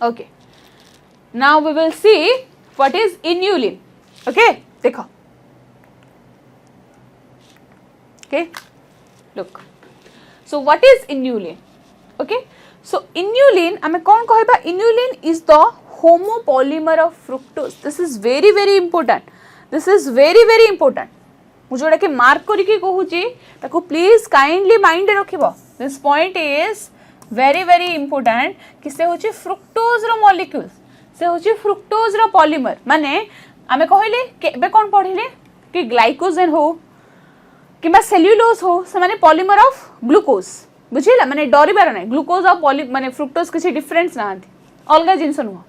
Okay, now we will see what is inulin. Okay, देखो. Okay, look. So what is inulin? Okay, so inulin आमे कौन कहबा? Inulin is the homopolymer of fructose. This is very very important. This is very very important. मुझे जोड़ा के mark करके कहूची ताको प्लीज काइंडली माइंड रखिबो. This point is very very important कि से होची फ्रुक्टोज रो मॉलिक्यूल्स, से होची फ्रुक्टोज रो पॉलीमर. माने आमे कहले केबे कोन पढिले कि ग्लाइकोजेन हो किबा सेल्युलोज हो से माने पॉलीमर ऑफ ग्लूकोज. बुझिला माने डरिबार नै ग्लूकोज और पॉली माने फ्रुक्टोज किछि डिफरेंस नांती अलगा जिंस नुह.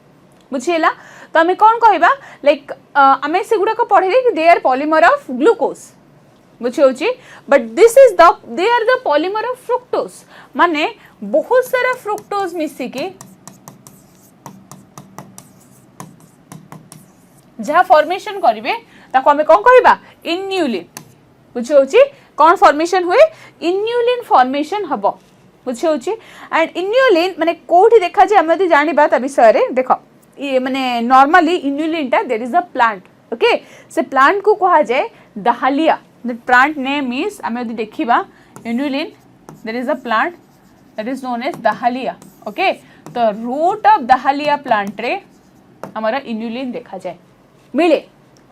बुझिला तो आमे कोन कहबा लाइक आमे सेगुडा को पढिले कि they are polymer of glucose. बुझियोची but this is the they are the polymer of fructose. माने बहुत सारा फ्रुक्टोज मिसी के जहाँ फॉर्मेशन करिवे ताको आमे कोन कहबा इन्यूलिन. बुझियोची कोन फॉर्मेशन हुए इन्यूलिन फॉर्मेशन हबो. बुझियोची एंड इन्यूलिन माने कोठी देखा जे हम यदि जानि बात विषय रे देखो ये माने नॉर्मली इन्यूलिन टा there is a plant. Okay, से प्लांट को कहा जाए dahlia. The plant name is हम यदि देखिबा inulin there is a plant that is known as dahlia. Okay, तो root of dahlia plant रे हमारा inulin देखा जाए मिले.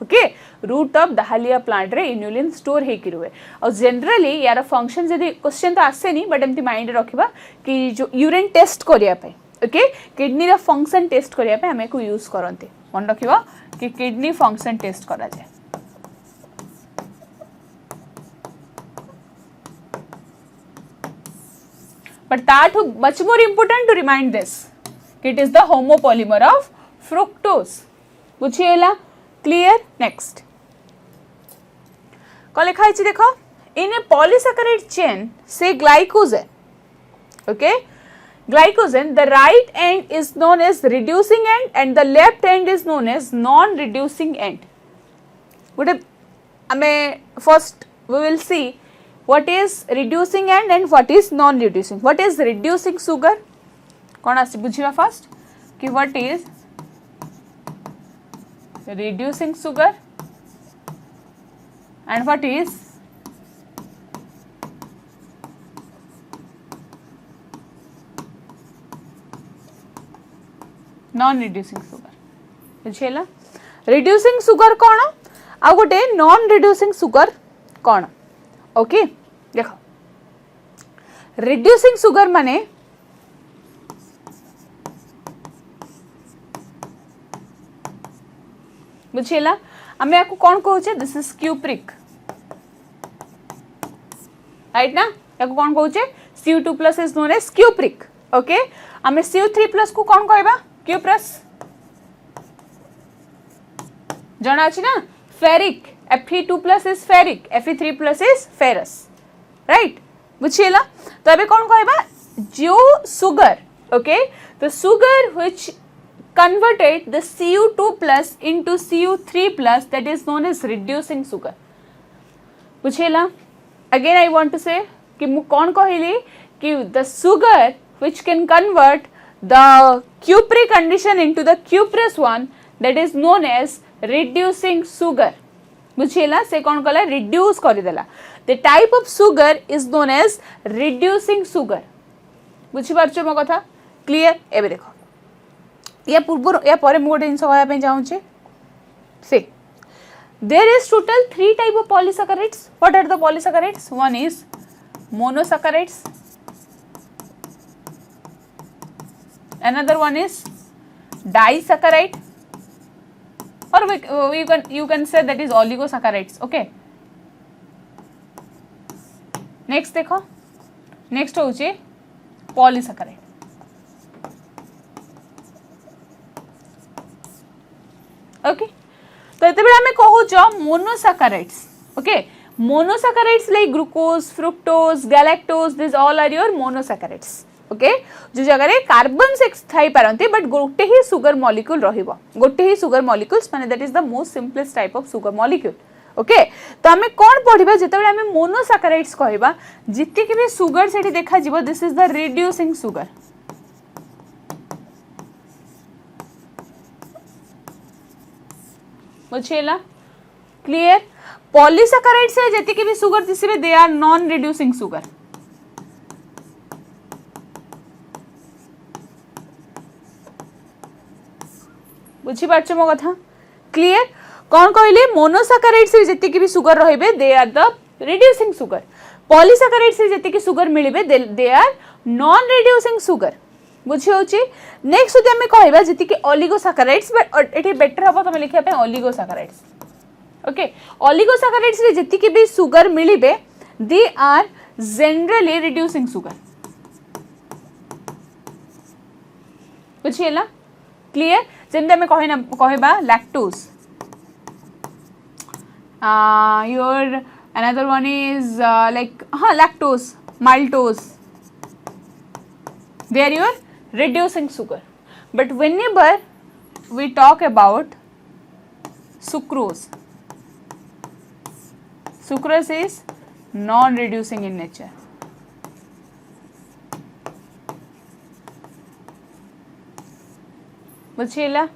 ओके, रूट ऑफ दहालिया प्लांट रे इन्यूलिन स्टोर हे कि रुए. और जनरली यार फंक्शन जदी क्वेश्चन तो आसे नहीं बट एमती माइंड रखिबा कि जो यूरिन टेस्ट करिया पे ओके किडनी रा फंक्शन टेस्ट करिया पे हमें को यूज करंते. मन रखिबा कि किडनी फंक्शन टेस्ट करा जाए. But that much more important to remind this, it is the homopolymer of fructose. बुझिएला clear? Next. कौन लिखा है देखो in a polysaccharide chain say glycogen. Okay, glycogen the right end is known as reducing end and the left end is known as non-reducing end. But first we will see what is reducing end and what is non-reducing. What is reducing sugar? कौन आसी बुझिबा first कि what is reducing sugar and what is non-reducing sugar. बुझिएला reducing sugar कौन आ गोटे non-reducing sugar कौन. Okay देखो reducing sugar माने बुझिएला हमें आपको कौन कहूचे दिस इज क्यूप्रिक राइट ना. याको कौन कहूचे Cu2+ is known as cupric. Okay हमें Cu3+ को कौन कहबा क्यूप्रस जणा अछि ना ferric. Fe2+ is ferric, Fe3+ is ferrous, right? बुझिएला तो अबे कौन कहबा जो sugar. Okay the sugar which converted the Cu2+ into Cu3+ that is known as reducing sugar. बुझिएला again I want to say कि मु कौन कहली कि the sugar which can convert the cupric condition into the cuprous one that is known as reducing sugar. बुझिएला से कौन कहला reduce कर देला. The type of sugar is known as reducing sugar. बुझी पारछो मो कथा क्लियर. एबे देखो या पूर्व या परे मु गोटे जिंस कहया पे चाहूचे से there is total 3 type of polysaccharides. What are the polysaccharides? One is monosaccharides, another one is disaccharide, or you can say that is oligosaccharides. Okay, next देखो next होचे polysaccharide. Okay, तो एते बेला हमें कहूचो monosaccharides. Okay, monosaccharides like glucose, fructose, galactose, these all are your monosaccharides. Okay जो जगह रे carbon से Thai पारंती but गोटे ही सुगर मॉलिक्यूल रहिबो. गोटे ही सुगर मॉलिक्यूल्स माने that is the most simplest type of sugar molecule. Okay तो हमें कौन पढ़िबा जेतेबेले हमें मोनोसैकेराइड्स कहबा जिते कि भी सुगर सेठी देखा जिवो this is the reducing sugar. बुझेला क्लियर पॉलीसैकेराइड्स रे जति भी सुगर दिसिबे they are non reducing sugar बुझी पाछ मो कथा क्लियर कौन कहले मोनोसैकेराइड्स रे जति भी सुगर रहिबे they are the reducing sugar polysaccharides रे जति सुगर मिलिबे they are non reducing sugar बुझी होची नेक्स्ट जदि हमें कहबा जति कि ओलिगोसैकेराइड्स बट एठी बेटर हबो तमे लिखिया पे ओलिगोसैकेराइड्स ओके ओलिगोसैकेराइड्स रे जति भी सुगर मिलिबे they are generally reducing sugar बुझिएला क्लियर जेंते हमें कहबा lactose your another one is like lactose maltose they are your reducing sugar but whenever we talk about sucrose is non reducing in nature बुझिएला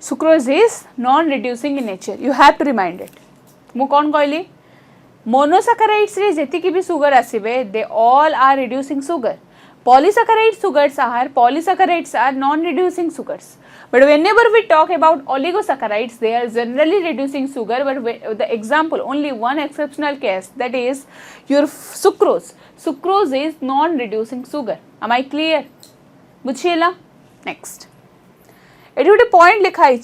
sucrose is non reducing in nature you have to remind it मु कौन कहली monosaccharides रे जति भी sugar आसीबे they all are reducing sugar polysaccharides are non reducing sugars but whenever we talk about oligosaccharides they are generally reducing sugar but the example only one exceptional case that is your sucrose is non reducing sugar am I clear बुझिएला next एठी गोटे point लिखाई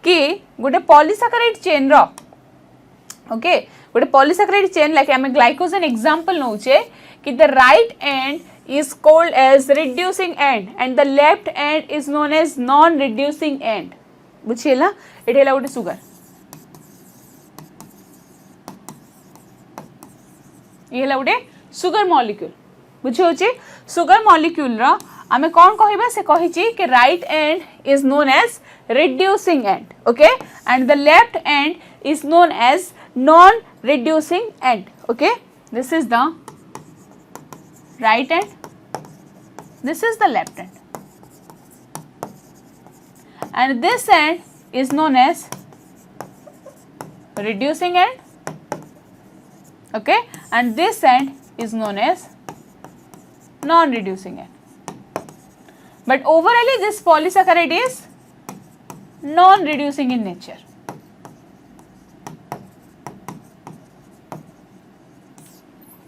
कि गोटे polysaccharide chain रो okay गोटे polysaccharide chain like हमें glycogen example नउचे कि the right and is called as reducing end and the left end is known as non reducing end बुझिएला एठी हला गोटे सुगर ये हला गोटे सुगर मॉलिक्यूल बुझि होचे सुगर मॉलिक्यूल रो आमे कौन कहबा से कहिची कि right end is known as reducing end okay and the left end is known as non reducing end okay this is the right end this is the left end and this end is known as reducing end okay and this end is known as non reducing end but overall this polysaccharide is non reducing in nature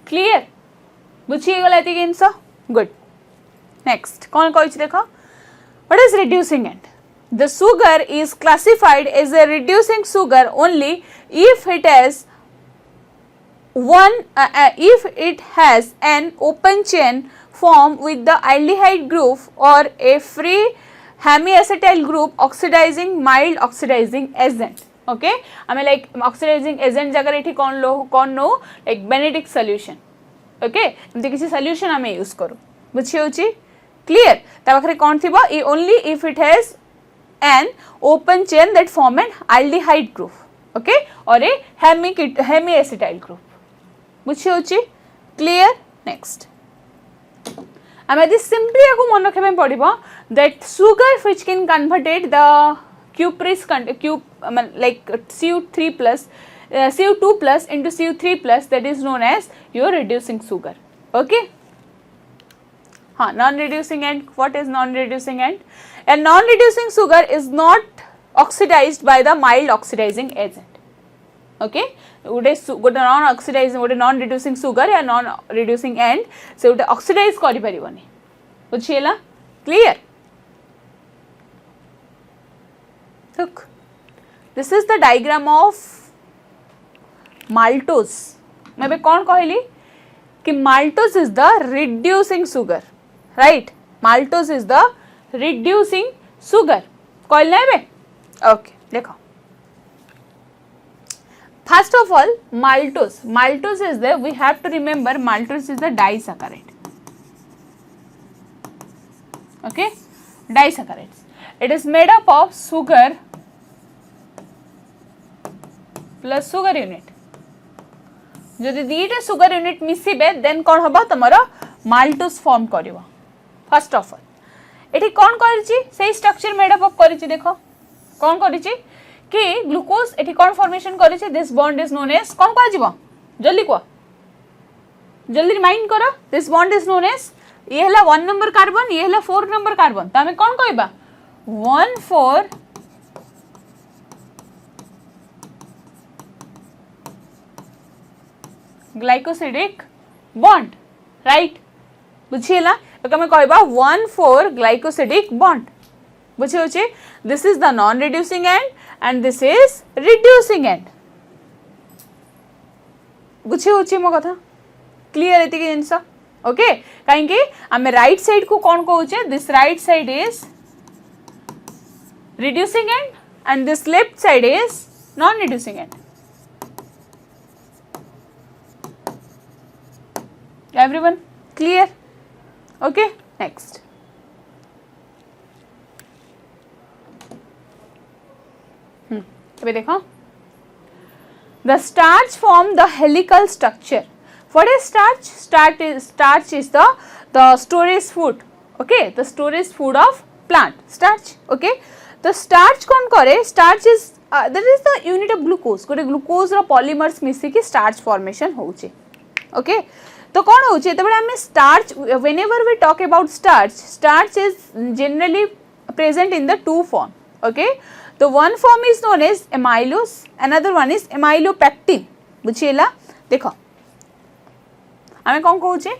clear बुझीगला एति जिनस good next कौन कहि देखो what is reducing end the sugar is classified as a reducing sugar only if it has an open chain form with the aldehyde group or a free hemiacetyl group oxidizing mild oxidizing agent okay I mean like oxidizing agent जगह एठी कौन नो like Benedict solution okay एमती किसी solution हमें use करू बुझी होची क्लियर ता पाखरे कोन थिबो ई only if it has an open chain that form an aldehyde group okay or a hemiacetal group बुझी होची क्लियर नेक्स्ट आमे दिस सिंपली को मन रखे में पड़िबो that sugar which can converted the cuprous like Cu3 plus Cu2 plus into Cu3 plus that is known as your reducing sugar okay non reducing end what is non reducing end a non reducing sugar is not oxidized by the mild oxidizing agent okay गोटे non oxidizing गोटे non reducing sugar या non reducing end से गोटे oxidize करि परिबनी बुझिएला clear look this is the diagram of maltose मैं कौन कहली कि maltose is the reducing sugar right maltose is the reducing sugar कहल ना बे okay देखो first of all maltose is the we have to remember maltose is the disaccharide okay disaccharides it is made up of sugar plus sugar unit जदि दीटा sugar unit मिसिबे then कोन हबा तमरो maltose form करिवो first of all एठी कोन करिछि सेही स्ट्रक्चर मेड अप ऑफ करिछि देखो कोन करिछि कि ग्लूकोज एठी कोन फॉर्मेशन करे छे this bond is known as कोन कह जीवो जल्दी को जल्दी रिमाइंड करो this bond is known as ये हला 1 नंबर कार्बन ये हला 4 नंबर कार्बन त हमें कोन कहबा 1,4 ग्लाइकोसिडिक बॉन्ड राइट बुझिएला तो हमें कहबा 1,4 ग्लाइकोसिडिक बॉन्ड बुझे होचे this is the non reducing and and this is reducing end बुझे होचे मो कथा क्लियर एति के जिंस ओके काहे कि हमें राइट साइड को कोन कहउचे this right side is reducing end and this left side is non reducing end everyone clear okay next अबे देखो the starch form the helical structure what is starch starch is the storage food okay the storage food of plant starch okay the starch kon kore starch is that is the unit of glucose गोटे glucose रो polymers मिसी की starch formation होउचे okay तो कौन होउचे तबे हमें starch whenever we talk about starch is generally present in the two form okay तो one form is known as amylose another one is amylopectin बुझिएला देखो हमें कौन कहउचे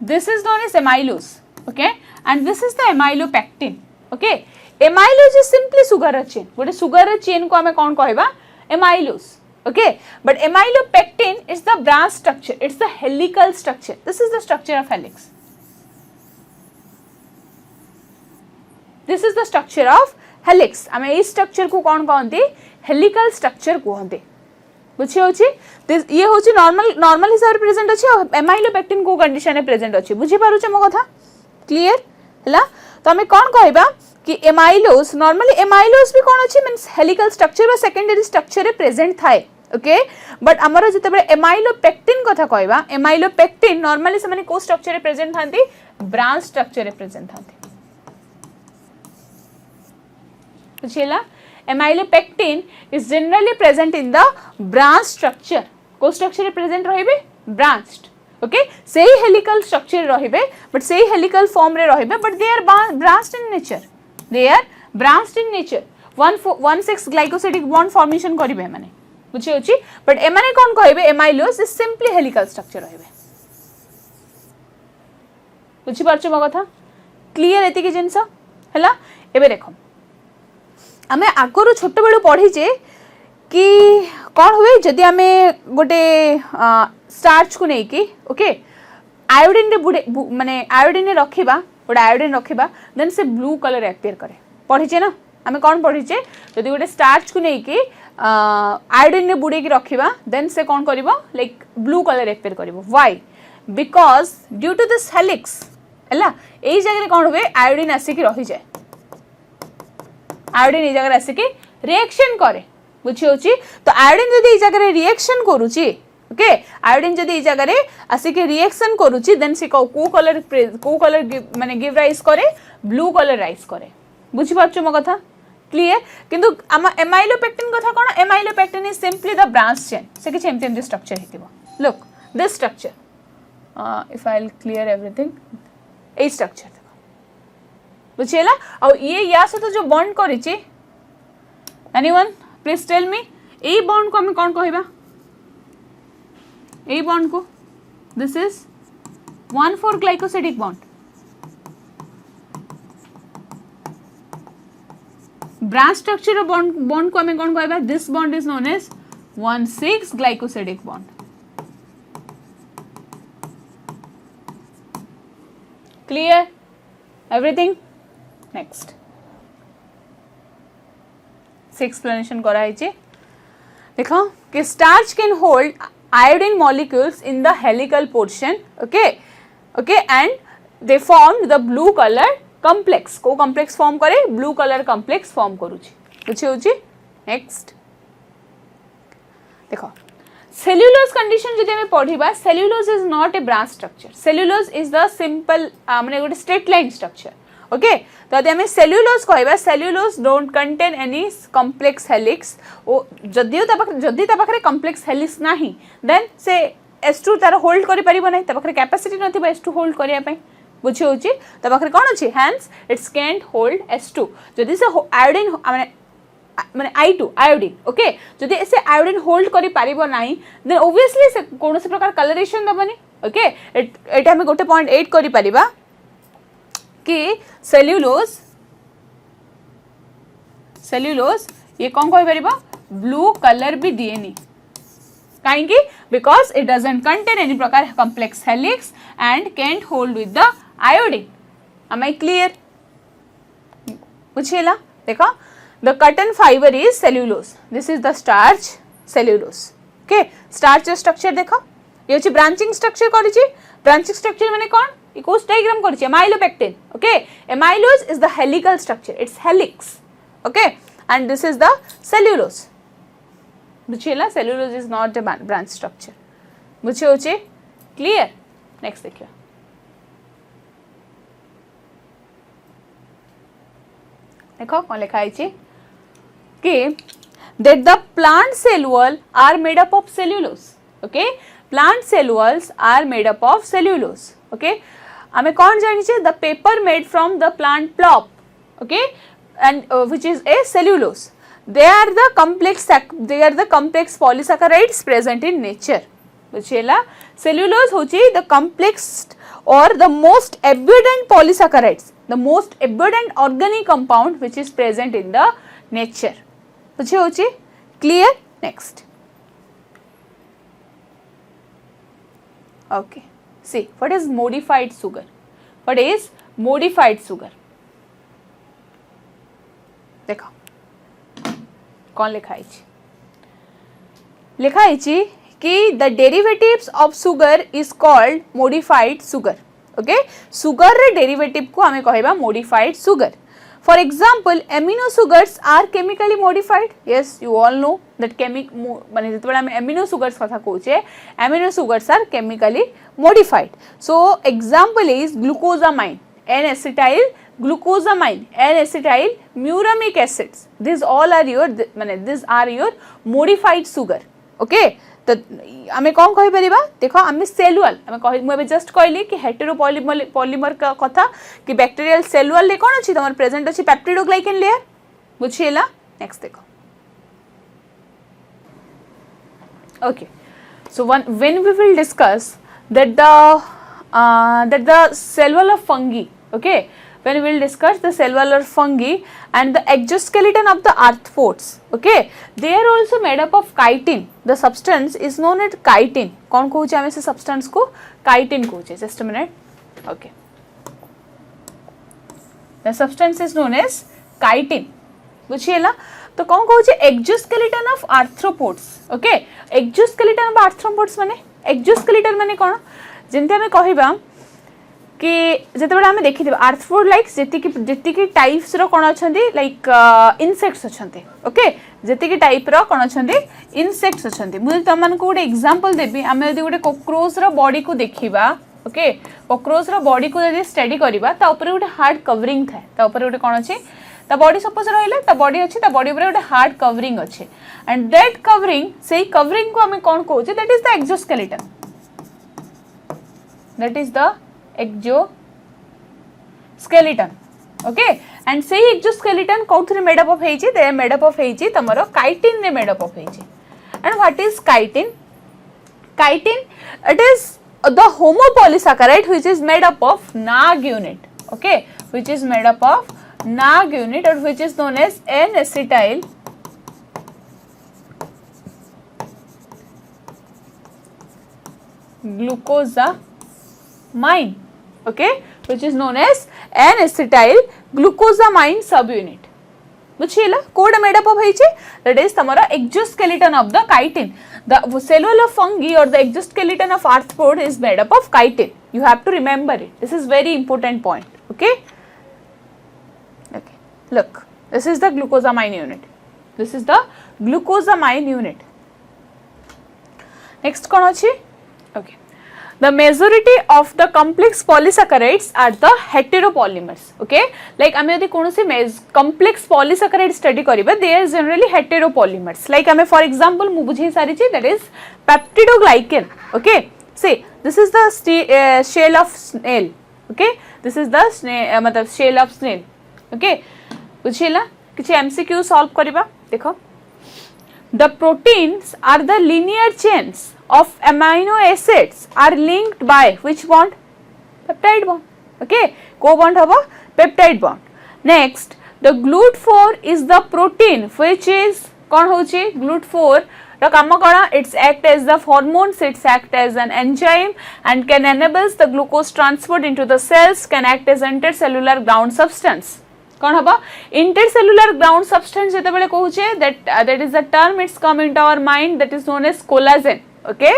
this is known as amylose okay and this is the amylopectin okay amylose is simply sugar chain गोटे sugar chain को हमें कौन कहबा amylose okay but amylopectin is the branch structure it's the helical structure this is the structure of helix this is the structure of helix आमे ए structure को कोन कहंती helical structure कहंती बुझी होची ये होची नॉर्मल हिसाब रे प्रेजेंट अछि एमाइलोपेक्टिन को कंडीशन रे प्रेजेंट अछि बुझी पारुछ मो कथा क्लियर हला तो हमें कोन कहबा कि एमाइलोस नॉर्मली एमाइलोस भी कोन अछि मींस हेलिकल स्ट्रक्चर बा सेकेंडरी स्ट्रक्चर रे प्रेजेंट थाए ओके बट हमरो जते बे एमाइलोपेक्टिन कथा कहबा एमाइलोपेक्टिन नॉर्मली से माने को स्ट्रक्चर रे प्रेजेंट थांती ब्रांच स्ट्रक्चर रे present थांती बुझिएला amylopectin is generally present in the branch structure को structure रे present रहिबे branched okay सेही helical structure रहिबे but सेही helical form रे रहिबे but they are branched in nature they are branched in nature 1,6 glycosidic bond formation करिबे माने बुझि होची but एमाने कोन कहबे amylose is simply helical structure रहिबे बुझि परछ मो कथा क्लियर एति के जिंस हला एबे देखो आमे आगरो छोट बेलू पढ़ीचे कि कौन हुए जदि आमे गोटे स्टार्च को नहीं कि ओके आयोडीन रे बुडे माने आयोडीन रे रखिबा गोटे आयोडीन रखिबा देन से ब्लू कलर अपीयर करे पढ़ीचे ना आमे कौन पढ़ीचे जदि गोटे स्टार्च को नहीं कि आयोडीन रे बुडे की रखिबा देन से कौन करिवो लाइक ब्लू कलर अपीयर करिवो why because due to this helix हला एई जगह रे कौन हुए आयोडीन आसी की रही जाए आयोडीन ए जगह आसी के रिएक्शन करे बुझी होची तो आयोडीन जदी ए जगह रिएक्शन करूची ओके आयोडीन जदी ए जगह आसी के रिएक्शन करूची देन से को कलर माने गिव राइज करे ब्लू कलर राइज करे बुझी पाछो म कथा क्लियर किंतु आम एमाइलोपेक्टिन कथा कोन amylopectin is simply the branch chain से कि एमती स्ट्रक्चर हेतिबो look this structure if I will clear everything ए स्ट्रक्चर बुझिएला और ये या से तो जो बॉन्ड करिछि एनीवन प्लीज टेल मी ए बॉन्ड को हम कोन कहबा ए बॉन्ड को this is 1,4 glycosidic bond branch structure bond को हम कोन कहबा this bond is known as 1,6 glycosidic bond clear everything next से एक्सप्लेनेशन कराई देखो कि starch can hold iodine molecules in the helical portion okay and they formed the blue color complex को complex form करे blue color complex form करूची बुझे होची next देखो cellulose condition जदि हमें पढ़िबा cellulose is not a branch structure cellulose is the simple माने गोटे straight line structure ओके तो यदि आम सेल्युलोज कहबा cellulose don't contain any complex helix ओ जदि पाखे कॉम्प्लेक्स हेलिक्स नाही देन से S2 तार होल्ड करि परिबो नै पाखे कैपेसिटी नथिबो S2 होल्ड करिया पई बुझी होची पाखे कोन अछि hence it's cantt hold S2 जदि से आयोडीन माने I2 आयोडीन ओके जदि से आयोडीन होल्ड करि परिबो नाही देन ऑब्वियसली से कोनोसी प्रकार कलरेशन दबनी ओके एटा हम गोटे पॉइंट 8 करि परिबा कि सेल्युलोज ये कौन कहि परिबा ब्लू कलर भी दिएनी कहीं because it doesn't contain any प्रकार complex helix and can't hold with the iodine am I clear बुझेला देखो the cotton fibre is cellulose this is the starch cellulose okay starch structure देखो ये होची branching structure करिछि branching structure माने कोन इकोस डायग्राम करिछि amylopectin okay amylose is the helical structure it's helix okay and this is the cellulose बुझिला cellulose is not a branch structure बुझे होची क्लियर नेक्स्ट देखियो देखो कोन लिखा है कि that the plant cell wall are made up of cellulose okay plant cell walls are made up of cellulose okay ame kon janiche the paper made from the plant pulp okay and which is a cellulose they are the complex polysaccharides present in nature buchela cellulose hochi the complex or the most abundant polysaccharides the most abundant organic compound which is present in the nature बुझे होची clear next okay see what is modified sugar देखो कौन लिखा है कि the derivatives of sugar is called modified sugar okay sugar रे derivative को हमें कहबा modified sugar. For example, amino sugars are chemically modified. Yes, you all know that माने जेतबेला हम amino sugars कथा कहूचे amino sugars are chemically modified. So example is glucosamine, N-acetyl glucosamine, N-acetyl muramic acids. These all are your modified sugar. Okay. तो आमे कौन कहि परिबा देखो आमे cell wall आमे कहि मु जस्ट कहली कि हेटेरो पॉलीमर का कथा कि बैक्टीरियल सेल वॉल ले कोन अछि तमर प्रेजेंट अछि पेप्टिडोग्लाइकन लेयर बुझिएला नेक्स्ट देखो okay so when we will discuss that the cell wall of fungi okay when we will discuss the cell wall of fungi and the exoskeleton of the arthropods okay they are also made up of chitin the substance is known as chitin कौन कहूचे हमें से substance को chitin कहूचे just a minute okay the substance is known as chitin बुझिएला तो कौन कहूचे exoskeleton of arthropods okay exoskeleton of arthropods माने exoskeleton माने कौन जेंते हमें कहिबा कि जेतेबेले आमे देखिथिबा आर्थ्रोपोड लाइक जेतिकी टाइप्स रो कोन अछंती लाइक इनसेक्ट्स अछंती ओके जेतिकी टाइप रो कोन अछंती इनसेक्ट्स अछंती मु तमन को ଗୋଟେ एग्जांपल देबी आमे यदि ଗୋଟେ कॉकरोच रो बॉडी को देखिबा ओके कॉकरोच रो बॉडी को यदि स्टडी करबा ता ऊपर ଗୋଟେ हार्ड कवरिंग थाए ता ऊपर ଗୋଟେ कोन अछि ता बॉडी सपोज रहले ता बॉडी अछि ता बॉडी ऊपर ଗୋଟେ हार्ड कवरिंग अछि एंड दैट कवरिंग सेही कवरिंग को हमें कोन कहूचे that is the exoskeleton that is the exoskeleton okay and say exoskeleton कोथरे made up of हेची they are made up of हेची तमरो chitin ने made up of हेची and what is chitin it is the homopolysaccharide which is made up of NAG unit okay which is made up of NAG unit or which is known as N-acetyl glucosamine okay which is known as N-acetyl glucosamine subunit बुझिएला कोड made up of हेची that is तमरा exoskeleton of the chitin the cell wall of fungi or the exoskeleton of arthropod is made up of chitin you have to remember it this is very important point okay look this is the glucosamine unit next kon achi okay The majority of the complex polysaccharides are the heteropolymers. Okay, like आमे यदि कोनोसी complex polysaccharide study करिबा, they are generally heteropolymers. Like आमे for example मु बुझी सारी छी, that is peptidoglycan. Okay, see this is the shell of snail. Okay, this is the मतलब shell of snail. Okay, बुझिला किछि MCQ solve करिबा. देखो, the proteins are the linear chains of amino acids are linked by which bond? Peptide bond. Okay, co bond haba peptide bond. Next, the GLUT4 is the protein which is kon hochi GLUT4 the kama kona, it's act as the hormones, it's act as an enzyme and can enables the glucose transport into the cells, can act as intercellular ground substance. कौन हबा intercellular ground substance जेते बेले कहूचे that is the term it's come into our mind, that is known as collagen. Okay,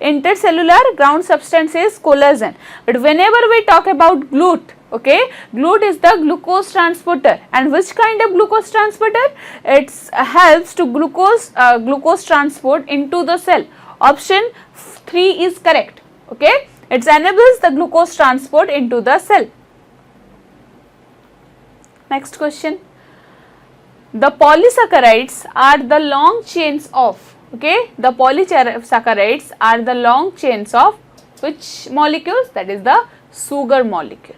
intercellular ground substance is collagen, but whenever we talk about GLUT, okay, GLUT is the glucose transporter. And which kind of glucose transporter? It helps to glucose transport into the cell. Option 3 is correct. Okay, it enables the glucose transport into the cell. Next question, the polysaccharides are the long chains of, okay, the polysaccharides are the long chains of which molecules? That is the sugar molecule.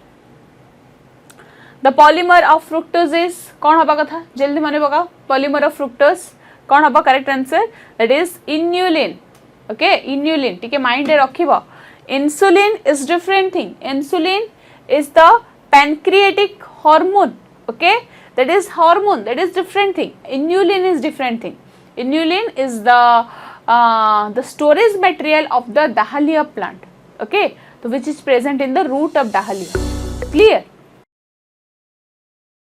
The polymer of fructose is कौन हबा कथा जल्दी माने बगा, polymer of fructose कौन हबा? correct answer, that is inulin. Okay, inulin ठीक है mind रे रखिबो. Insulin is different thing. Insulin is the pancreatic hormone. Okay, that is hormone, that is different thing. Inulin is different thing. Inulin is the storage material of the Dahlia plant. Okay, so which is present in the root of Dahlia. Clear?